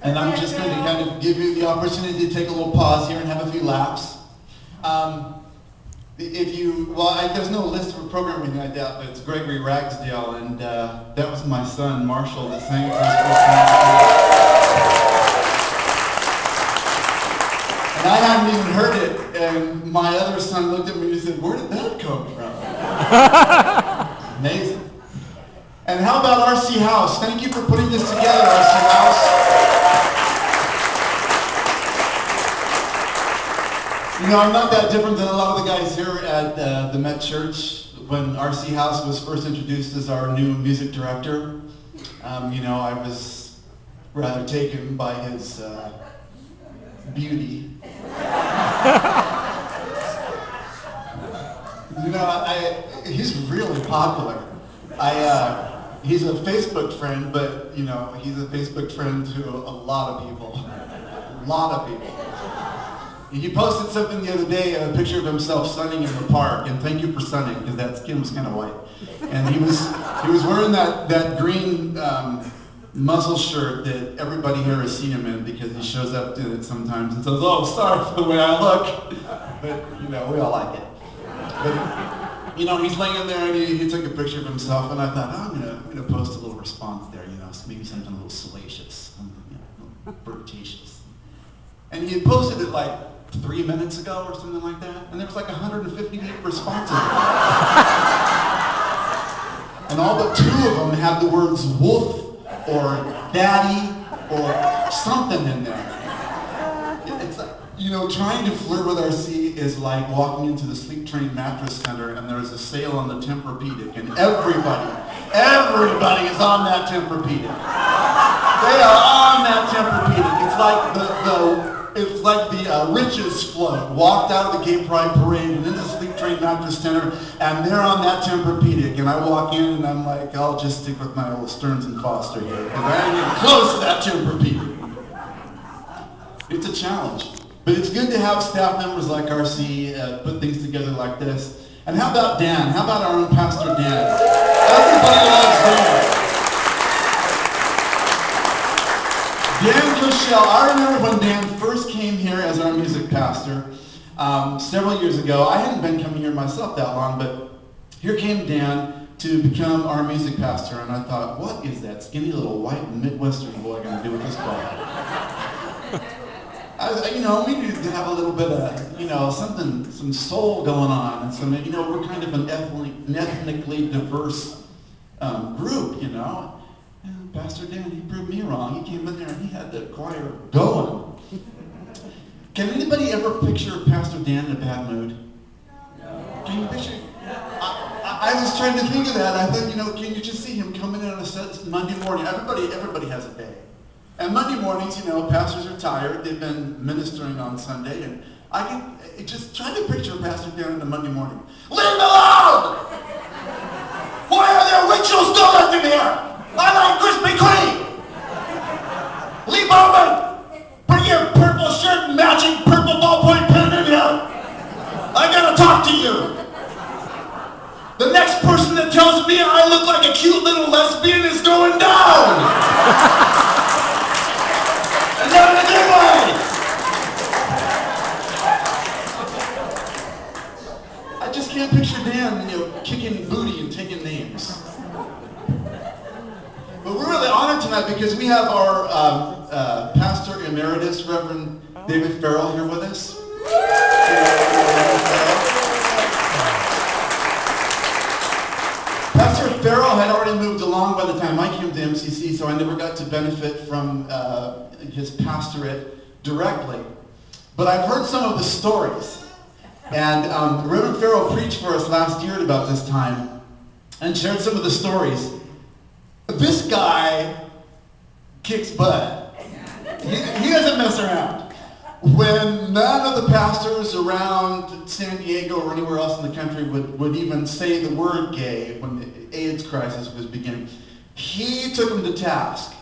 And I'm just going to kind of give you the opportunity to take a little pause here and have a few laughs. There's no list for a program or anything like that, but it's Gregory.AVI, and that was my son, Marshall, that sang for us. And I hadn't even heard it, and my other son looked at me and said, "Where did that come from?" Amazing. And how about RC House? Thank you for putting this together, RC House. You know, I'm not that different than a lot of the guys here at the Met Church. When RC House was first introduced as our new music director, I was rather taken by his beauty. He's really popular. He's a Facebook friend, but he's a Facebook friend to a lot of people. A lot of people. He posted something the other day, a picture of himself sunning in the park, and thank you for sunning, because that skin was kind of white. And he was wearing that green muscle shirt that everybody here has seen him in, because he shows up in it sometimes and says, "Oh, sorry for the way I look." But, we all like it. But, he's laying there and he took a picture of himself, and I thought, I'm gonna post a little response there, so maybe something a little salacious, a little flirtatious. And he had posted it like 3 minutes ago or something like that, and there was like 158 responses. And all but 2 of them had the words wolf or daddy or something in there. It's like, trying to flirt with RC is like walking into the Sleep Train Mattress Center and there's a sale on the Tempur-Pedic, and everybody is on that Tempur-Pedic. They are on that Tempur-Pedic. It's like the riches float walked out of the Gay Pride Parade and into the Sleep Train Mattress Center, and they're on that Tempur-Pedic, and I walk in and I'm like, I'll just stick with my old Stearns and Foster here, because I ain't even close to that Tempur-Pedic. It's a challenge. But it's good to have staff members like RC put things together like this. And how about Dan? How about our own Pastor Dan? Everybody loves Dan. Dan Cushell. I remember when Dan first came here as our music pastor several years ago. I hadn't been coming here myself that long, but here came Dan to become our music pastor. And I thought, what is that skinny little white Midwestern boy going to do with this ball? We need to have a little bit of, some soul going on, and some, we're kind of an ethnically diverse group, And Pastor Dan, he proved me wrong. He came in there and he had the choir going. Can anybody ever picture Pastor Dan in a bad mood? Can you picture? I was trying to think of that. I thought, can you just see him coming in on a Monday morning? Everybody has a day. And Monday mornings, pastors are tired. They've been ministering on Sunday, and I can just try to picture Pastor Dan on a Monday morning. Leave me alone! Why are there rituals donuts in here? I like Krispy Kreme! Lee Bowman, bring your purple shirt and matching purple ballpoint pen in here. I gotta talk to you. The next person that tells me I look like a cute little lesbian is going down. Not in a good way. I just can't picture Dan, kicking booty and taking names. But we're really honored tonight because we have our Pastor Emeritus, Reverend David Farrell, here with us. Pastor Farrell had already moved along by the time I came to MCC, so I never got to benefit from his pastorate directly. But I've heard some of the stories. And Reverend Farrell preached for us last year at about this time and shared some of the stories. This guy kicks butt. He doesn't mess around. When none of the pastors around San Diego or anywhere else in the country would even say the word gay when the AIDS crisis was beginning, he took them to task.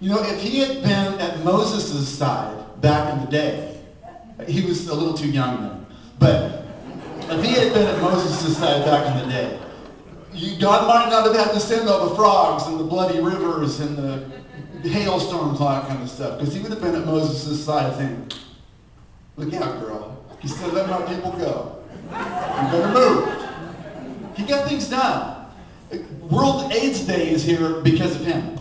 If he had been at Moses' side back in the day, he was a little too young then, but if he had been at Moses' side back in the day, God might not have had to send all the frogs and the bloody rivers and the hailstorms, all that kind of stuff, because he would have been at Moses' side saying, look out, girl. You still letting our people go. You better move. He got things done. World AIDS Day is here because of him.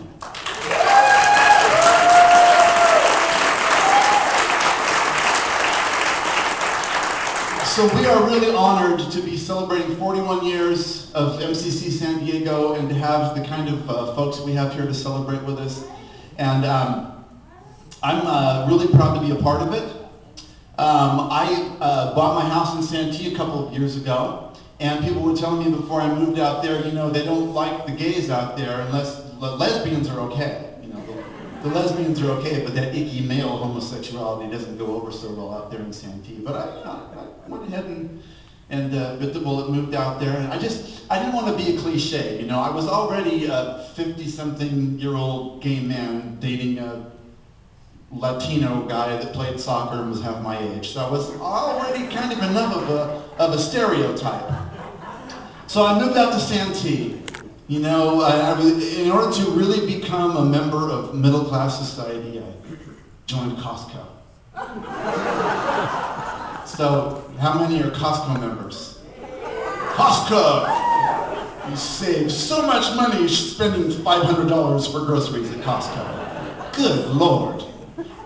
So we are really honored to be celebrating 41 years of MCC San Diego and to have the kind of folks we have here to celebrate with us. And I'm really proud to be a part of it. I bought my house in Santee a couple of years ago, and people were telling me before I moved out there, you know, they don't like the gays out there unless the lesbians are okay. You know, the lesbians are okay, but that icky male homosexuality doesn't go over so well out there in Santee. But I went ahead and bit the bullet, moved out there, and I didn't want to be a cliche. You know, I was already a 50-something-year-old gay man dating a Latino guy that played soccer and was half my age. So I was already kind of enough of a stereotype. So I moved out to Santee. You know, in order to really become a member of middle-class society, I joined Costco. So how many are Costco members? Costco! You save so much money spending $500 for groceries at Costco. Good Lord.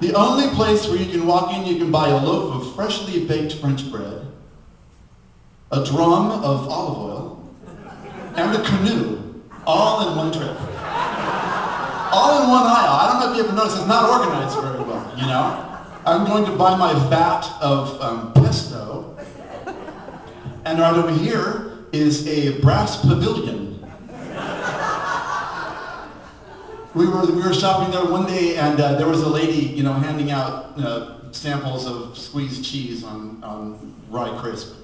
The only place where you can walk in, you can buy a loaf of freshly baked French bread, a drum of olive oil, and a canoe, all in one trip. All in one aisle. I don't know if you ever noticed, it's not organized very well, you know? I'm going to buy my vat of pesto, and right over here is a brass pavilion. We were shopping there one day, and there was a lady, you know, handing out samples of squeezed cheese on rye crisp.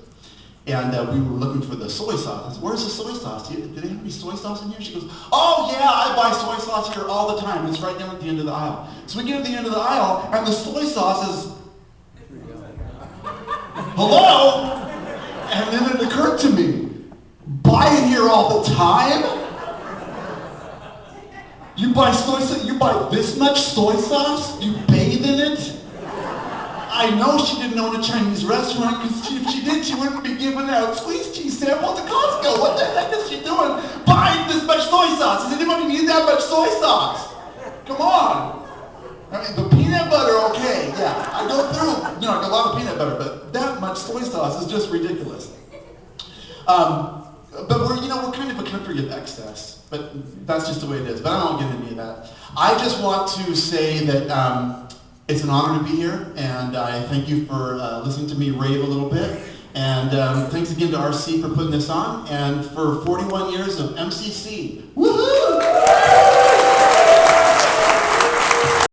And we were looking for the soy sauce. I said, where's the soy sauce? Do they have any soy sauce in here? She goes, oh yeah, I buy soy sauce here all the time. It's right down at the end of the aisle. So we get to the end of the aisle, and the soy sauce is, hello? And then it occurred to me, buy it here all the time? You buy soy sauce, you buy this much soy sauce? You bathe in it? I know she didn't own a Chinese restaurant, because if she did, she wouldn't be giving out squeezed cheese samples to Costco. What the heck is she doing buying this much soy sauce? Does anybody need that much soy sauce? Come on. I mean, the peanut butter, okay, yeah. I go through, you know, a lot of peanut butter, but that much soy sauce is just ridiculous. But we're kind of a country of excess. But that's just the way it is. But I don't get into any of that. I just want to say that it's an honor to be here, and I thank you for listening to me rave a little bit. And thanks again to RC for putting this on, and for 41 years of MCC. Woohoo!